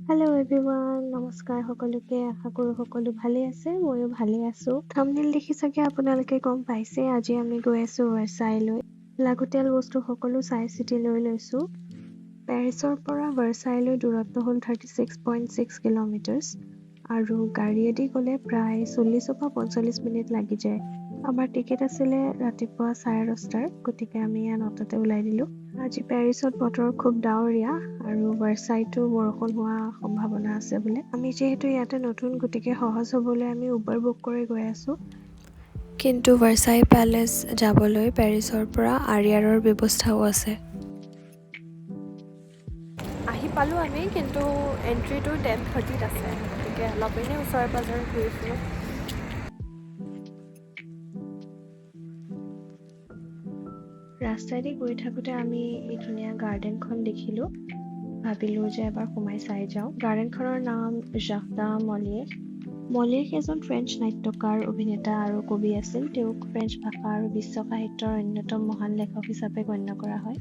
Hello' everyone, নমস্কাৰ সকলোকে। আশা কৰোঁ সকলো ভালে আছে, ময়ো ভালে আছোঁ। থাম্বনেইল দেখি চাগে আপোনালোকে গম পাইছে আজি আমি গৈ আছোঁ ভাৰ্চাইলৈ। লাগতিয়াল বস্তু সকলো চাই চিতি লৈ লৈছোঁ। পেৰিছৰ পৰা ভাৰ্চাইলৈ দূৰত্ব হ'ল 36.6 কিলোমিটাৰ্ছ আৰু গাড়ীয়েদি গ'লে প্ৰায় 40 পৰা 45 মিনিট লাগি যায়। আমাৰ টিকেট আছিলে ৰাতিপুৱা 10:30, গতিকে আমি 9টাতে ওলাই দিলোঁ। আজি পেৰিছত বতৰ খুব ডাৱৰীয়া আৰু ভাৰ্চাইতো বৰষুণ হোৱা সম্ভাৱনা আছে বোলে। আমি যিহেতু ইয়াতে নতুন, গতিকে সহজ হ'বলৈ আমি উবাৰ বুক কৰি গৈ আছোঁ। কিন্তু ভাৰ্চাই পেলেচ যাবলৈ পেৰিছৰ পৰা আৰিয়াৰৰ ব্যৱস্থাও আছে। আহি পালোঁ আমি, কিন্তু এণ্ট্ৰিটো 10:30ত আছে, গতিকে অলপ এনেই ওচৰে পাঁজৰে ঘূৰি ফুৰোঁ। ৰাস্তাইদি গৈ থাকোঁতে আমি এই ধুনীয়া গাৰ্ডেনখন দেখিলোঁ। ভাবিলোঁ যে এবাৰ সোমাই চাই যাওঁ। গাৰ্ডেনখনৰ নাম জাৰ্ডা মলিয়েৰ। মলিয়েৰ এজন ফ্ৰেঞ্চ নাট্যকাৰ, অভিনেতা আৰু কবি আছিল। তেওঁক ফ্ৰেঞ্চ ভাষা আৰু বিশ্ব সাহিত্যৰ অন্যতম মহান লেখক হিচাপে গণ্য কৰা হয়।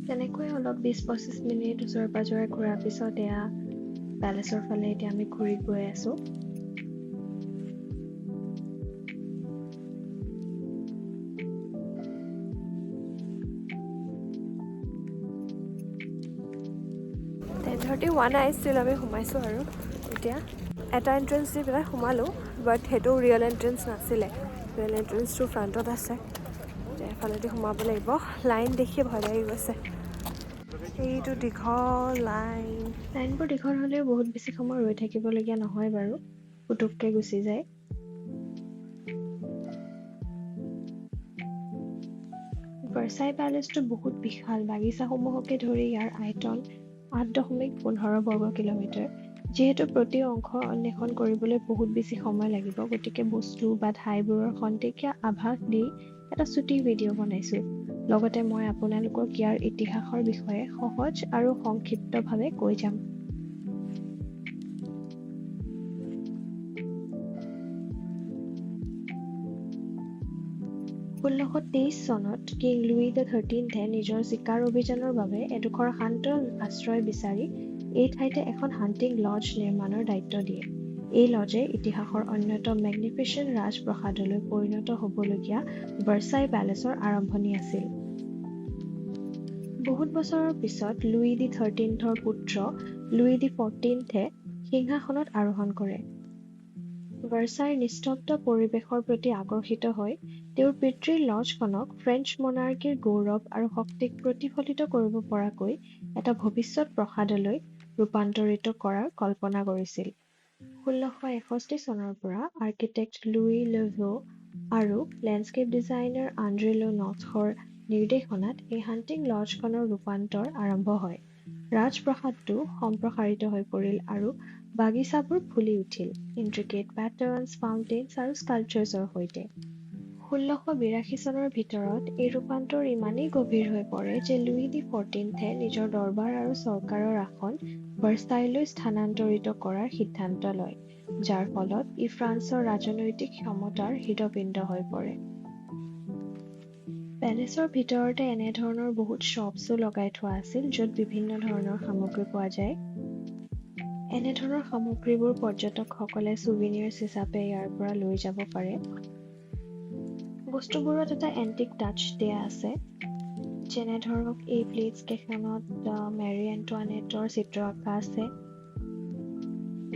তেনেকৈ অলপ 20-25 মিনিট ওচৰে পাঁজৰে ঘূৰাৰ পিছত এয়া পেলেচৰ ফালে এতিয়া আমি ঘূৰি গৈ আছোঁ। হোৱা নাই, ষ্টিল আমি সোমাইছোঁ আৰু এতিয়া এটা এণ্ট্ৰেঞ্চ দি পেলাই সোমালোঁ, বাট সেইটো ৰিয়েল এণ্ট্ৰেঞ্চ নাছিলে। ৰিয়েল এণ্ট্ৰেঞ্চটো ফ্ৰণ্টত আছে, এতিয়া এফালেদি সোমাব লাগিব। লাইন দেখি ভয় লাগি গৈছে, এইটো দীঘল লাইন। লাইনবোৰ দীঘল হ'লেও বহুত বেছি সময় ৰৈ থাকিবলগীয়া নহয় বাৰু, পুটুককৈ গুচি যায়। ভাৰ্চাই পেলেচটো বহুত বিশাল। বাগিচাসমূহকে ধৰি ইয়াৰ আয়তন 8.15 বৰ্গ কিলোমিটাৰ। যিহেতু প্ৰতি অংশ অন্বেষণ কৰিবলৈ বহুত বেছি সময় লাগিব, গতিকে বস্তু বা ঠাইবোৰৰ খন্তেকীয়া আভাস দি এটা চুটি ভিডিঅ' বনাইছোঁ। লগতে মই আপোনালোকক ইয়াৰ ইতিহাসৰ বিষয়ে সহজ আৰু সংক্ষিপ্তভাৱে কৈ যাম। (1623) চনত কিং লুই দ্য 13th নিজৰ চিকাৰ অভিযানৰ বাবে এডোখৰ শান্ত আশ্ৰয় বিচাৰি এই ঠাইতে এখন হাণ্টিং লজ নিৰ্মাণৰ দায়িত্ব দিয়ে। এই লজে ইতিহাসৰ অন্যতম মেগনিফিচেণ্ট ৰাজপ্ৰসাদলৈ পৰিণত হ'বলগীয়া ভাৰ্চাই পেলেচৰ আৰম্ভণি আছিল। বহুত বছৰৰ পিছত লুই দি 13th পুত্ৰ লুই দি 14th সিংহাসনত আৰোহণ কৰে। ভাৰ্চাইৰ নিস্তব্ধ পৰিৱেশৰ প্ৰতি আকৰ্ষিত হৈ তেওঁৰ পিতৃৰ লজখনক ফ্ৰেঞ্চ মনাৰ্কীৰ গৌৰৱ আৰু শক্তিক প্ৰতিফলিত কৰিব পৰাকৈ এটা ভৱিষ্যত প্ৰাসাদলৈ ৰূপান্তৰিত কৰাৰ কল্পনা কৰিছিল। 1661 চনৰ পৰা আৰ্কিটেক্ট লুই লেভিউ আৰু লেণ্ডস্কেপ ডিজাইনাৰ আন্দ্ৰে লে নথৰ নিৰ্দেশনাত এই হাণ্টিং লজখনৰ ৰূপান্তৰ আৰম্ভ হয়। ৰাজপ্ৰসাদটো সম্প্ৰসাৰিত হৈ পৰিল আৰু বাগিচাবোৰ ফুলি উঠিল ইন্ট্ৰিকেট পেটাৰ্নছ, ফাউণ্টেইনছ আৰু স্কাল্পচাৰ্ছৰ সৈতে। 1682 চনৰ ভিতৰত এই ৰূপান্তৰ ইমানেই গভীৰ হৈ পৰে যে লুই দি 14th নিজৰ দৰবাৰ আৰু চৰকাৰৰ আসন ভাৰ্চাইলৈ স্থানান্তৰিত কৰাৰ সিদ্ধান্ত লয়, যাৰ ফলত ই ফ্ৰান্সৰ ৰাজনৈতিক ক্ষমতাৰ হৃদপিণ্ড হৈ পৰে। পেলেচৰ ভিতৰতে এনেধৰণৰ বহুত শ্বপছো লগাই থোৱা আছিল, য'ত বিভিন্ন ধৰণৰ সামগ্ৰী পোৱা যায়। এনেধৰণৰ সামগ্ৰীবোৰ পৰ্যটকসকলে ছুভিনিয়ৰ্ছ হিচাপে ইয়াৰ পৰা লৈ যাব পাৰে। বস্তুবোৰত এটা এণ্টিক টাচ দিয়া আছে, যেনে ধৰক এই প্লেটছ কেইখনত মেৰী এণ্টুৱানেটৰ চিত্ৰ অঁকা আছে।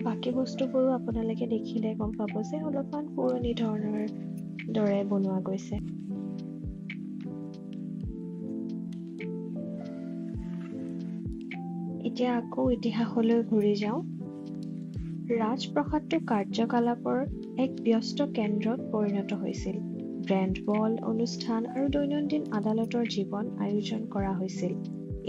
বাকী বস্তুবোৰো আপোনালোকে দেখিলে গম পাব যে অলপমান পুৰণি ধৰণৰ দৰে বনোৱা গৈছে। এতিয়া আকৌ ইতিহাসলৈ ঘূৰি যাওঁ। ৰাজপ্ৰসাদটো কাৰ্যকলাপৰ এক ব্যস্ত কেন্দ্ৰত পৰিণত হৈছিল। গ্ৰেণ্ড বল, অনুষ্ঠান আৰু দৈনন্দিন আদালতৰ জীৱন আয়োজন কৰা হৈছিল।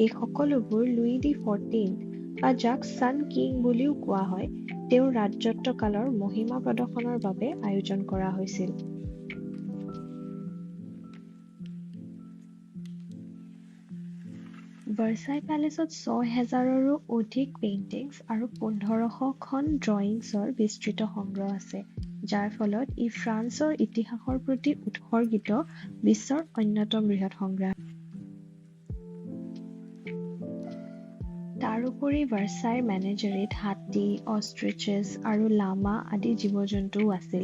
এই সকলোবোৰ লুই দি 14th বা যাক ছান কিং বুলিও কোৱা হয়, তেওঁৰ ৰাজত্বকালৰ মহিমা প্ৰদৰ্শনৰ বাবে আয়োজন কৰা হৈছিল। ভাৰ্চাই পেলেচত 6,000ৰো অধিক পেইণ্টিংছ আৰু 1500খন ড্ৰয়িংছৰ বিস্তৃত সংগ্ৰহ আছে, যাৰ ফলত ই ফ্ৰান্সৰ ইতিহাসৰ প্ৰতি উৎসৰ্গিত বিশ্বৰ অন্যতম বৃহৎ সংগ্ৰহ। তাৰ তাৰোপৰি ভাৰ্চাইৰ মেনেজাৰীত হাতী, অষ্ট্ৰিচেছ আৰু লামা আদি জীৱ-জন্তুও আছিল।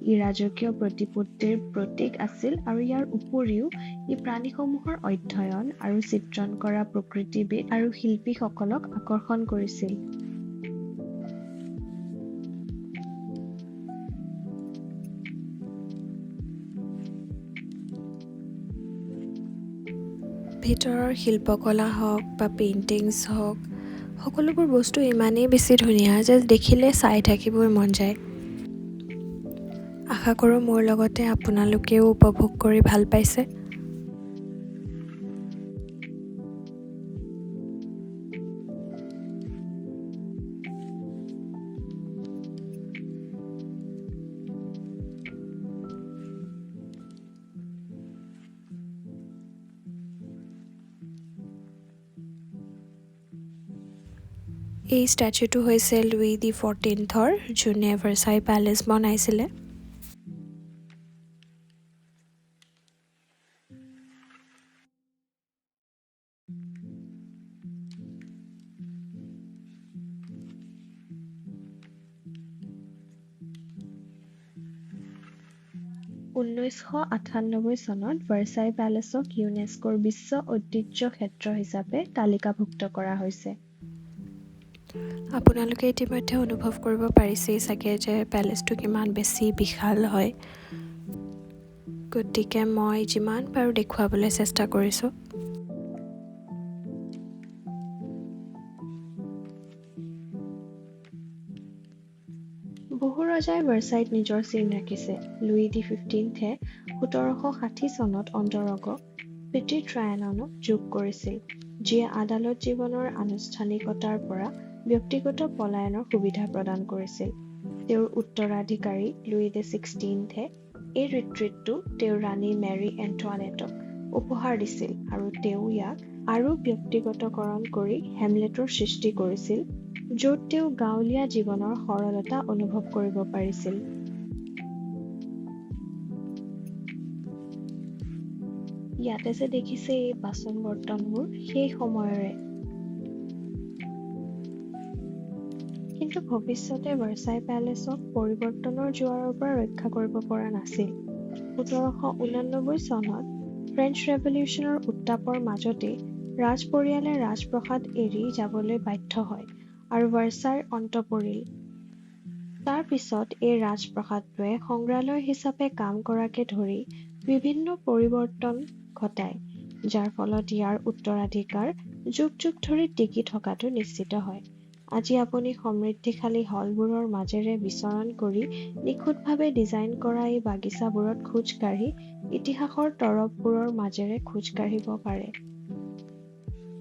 ই ৰাজকীয় প্ৰতিপত্তিৰ প্ৰতীক আছিল আৰু ইয়াৰ উপৰিও ই প্ৰাণীসমূহৰ অধ্যয়ন আৰু চিত্ৰণ কৰা প্ৰকৃতিবিদ আৰু শিল্পীসকলক আকৰ্ষণ কৰিছিল। ভিতৰৰ শিল্পকলা হওক বা পেইণ্টিংছ হওক, সকলোবোৰ বস্তু ইমানেই বেছি ধুনীয়া যে দেখিলে চাই থাকিবই মন যায়। আশা কৰোঁ মোৰ লগতে আপোনালোকেও উপভোগ কৰি ভাল পাইছে। এই ষ্টেচুটো হৈছে লুই দি 14ৰ, যোনে ভাৰ্চাই পেলেচ বনাইছিলে। (1998) চনত ভাৰ্চাই পেলেচক ইউনেস্কোৰ বিশ্ব ঐতিহ্য ক্ষেত্ৰ হিচাপে তালিকাভুক্ত কৰা হৈছে। আপোনালোকে ইতিমধ্যে অনুভৱ কৰিব পাৰিছেই চাগে যে পেলেচটো কিমান বেছি বিশাল হয়। গতিকে মই যিমান পাৰোঁ দেখুৱাবলৈ চেষ্টা কৰিছোঁ। বহু ৰজাই ভাৰ্চাইত নিজৰ চিন ৰাখিছে। লুই দি 15য়ে 1760 চনত অন্তৰংগ পিটি ট্ৰায়াননক যোগ কৰিছিল, যিয়ে আদালত জীৱনৰ আনুষ্ঠানিকতাৰ পৰা ব্যক্তিগত পলায়নৰ সুবিধা প্ৰদান কৰিছিল। তেওঁৰ উত্তৰাধিকাৰী লুই দি 16য়ে এই ৰিট্ৰিটটো তেওঁৰ ৰাণী মেৰী এণ্টুৱানেটক উপহাৰ দিছিল আৰু তেওঁ ইয়াক আৰু ব্যক্তিগতকৰণ কৰি হেমলেটৰ সৃষ্টি কৰিছিল, য'ত তেওঁ গাঁৱলীয়া জীৱনৰ সৰলতা অনুভৱ কৰিব পাৰিছিল। ইয়াতে যে দেখিছে এই বাচন-বৰ্তনবোৰ সেই সময়ৰে। কিন্তু ভৱিষ্যতে ভাৰ্চাই পেলেচক পৰিৱৰ্তনৰ জোৱাৰৰ পৰা ৰক্ষা কৰিব পৰা নাছিল। 1789 চনত ফ্ৰেঞ্চ ৰেভলিউচনৰ উত্তাপৰ মাজতেই ৰাজ পৰিয়ালে ৰাজপ্ৰসাদ এৰি যাবলৈ বাধ্য হয় আৰু ভাৰ্চাইৰ অন্ত পৰিল। তাৰ পিছত এই ৰাজপ্ৰসাদটোৱে সংগ্ৰহালয় হিচাপে কাম কৰাকে ধৰি বিভিন্ন পৰিৱৰ্তন ঘটায়, যাৰ ফলত ইয়াৰ উত্তৰাধিকাৰ যুগ যুগ ধৰি টিকি থকাটো নিশ্চিত হয়। আজি আপুনি সমৃদ্ধিশালী হলবোৰৰ মাজেৰে বিচৰণ কৰি নিখুঁতভাৱে ডিজাইন কৰা এই বাগিচাবোৰত খোজ কাঢ়ি ইতিহাসৰ তৰপবোৰৰ মাজেৰে খোজ কাঢ়িব পাৰে।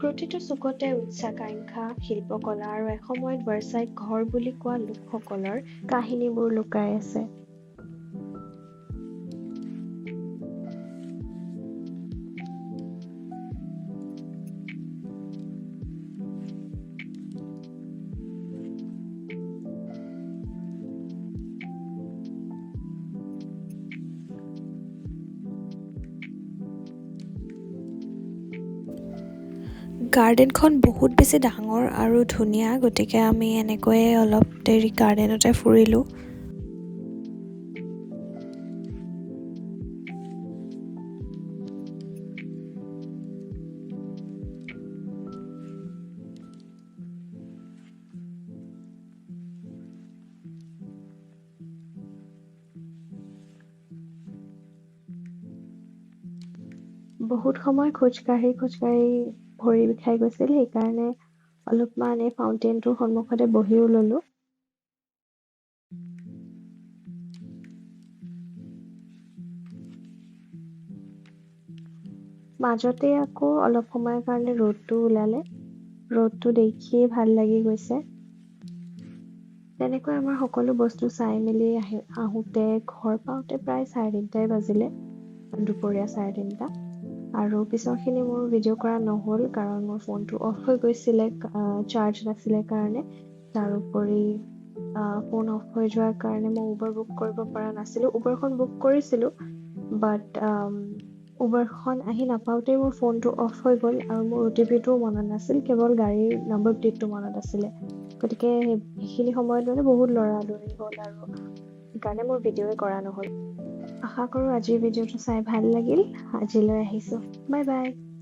প্ৰতিটো চুকতে উচ্চাকাংক্ষা, শিল্পকলা আৰু এসময়ত ভাৰ্চাইক ঘৰ বুলি কোৱা লোকসকলৰ কাহিনীবোৰ লুকাই আছে। গাৰ্ডেনখন বহুত বেছি ডাঙৰ আৰু ধুনীয়া, গতিকে আমি এনেকৈয়ে অলপ দেৰি গাৰ্ডেনতে ফুৰিলোঁ। বহুত সময় খোজকাঢ়ি ভৰি বিষাই গৈছিল, সেইকাৰণে অলপমান এই ফাউণ্টেইনটোৰ সন্মুখতে বহিও ল'লো। মাজতে আকৌ অলপ সময়ৰ কাৰণে ৰ'দটো ওলালে। ৰ'দটো দেখিয়েই ভাল লাগি গৈছে। তেনেকৈ আমাৰ সকলো বস্তু চাই মেলি আহোঁতে ঘৰ পাওঁতে প্ৰায় 3:30 বাজিলে, দুপৰীয়া 3:30। আৰু পিছৰখিনি মোৰ ভিডিঅ' কৰা নহ'ল কাৰণ মোৰ ফোনটো অফ হৈ গৈছিলে, চাৰ্জ নাছিলে কাৰণে। তাৰোপৰি ফোন অফ হৈ যোৱাৰ কাৰণে মই উবাৰ বুক কৰিব পৰা নাছিলোঁ। উবাৰখন বুক কৰিছিলোঁ, বাট উবেৰখন আহি নাপাওঁতেই মোৰ ফোনটো অফ হৈ গ'ল আৰু মোৰ OTPটোও মনত নাছিল, কেৱল গাড়ীৰ নম্বৰ প্লেটটো মনত আছিলে। গতিকে সেইখিনি সময়ত মানে বহুত লৰালৰি হ'ল আৰু সেইকাৰণে মোৰ ভিডিঅ'ই কৰা নহ'ল। আশা কৰোঁ আজিৰ ভিডিঅ'টো চাই ভাল লাগিল। আজিলৈ আহিছোঁ। Bye bye.